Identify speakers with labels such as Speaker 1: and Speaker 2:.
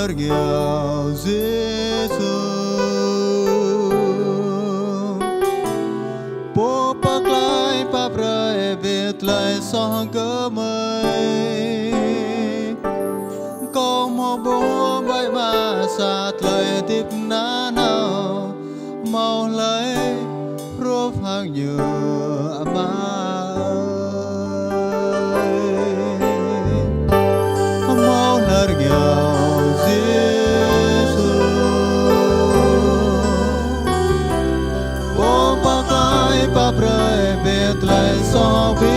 Speaker 1: lỡ nghèo Giêsu bố bác lại bác rơi biệt lại son cớ mây có một bố bay mà xa lời tiếp ná nào mau lấy rốt hàng nhựa mà mau lỡ nghèo Giêsu bố bác lại bác rơi biệt lại so với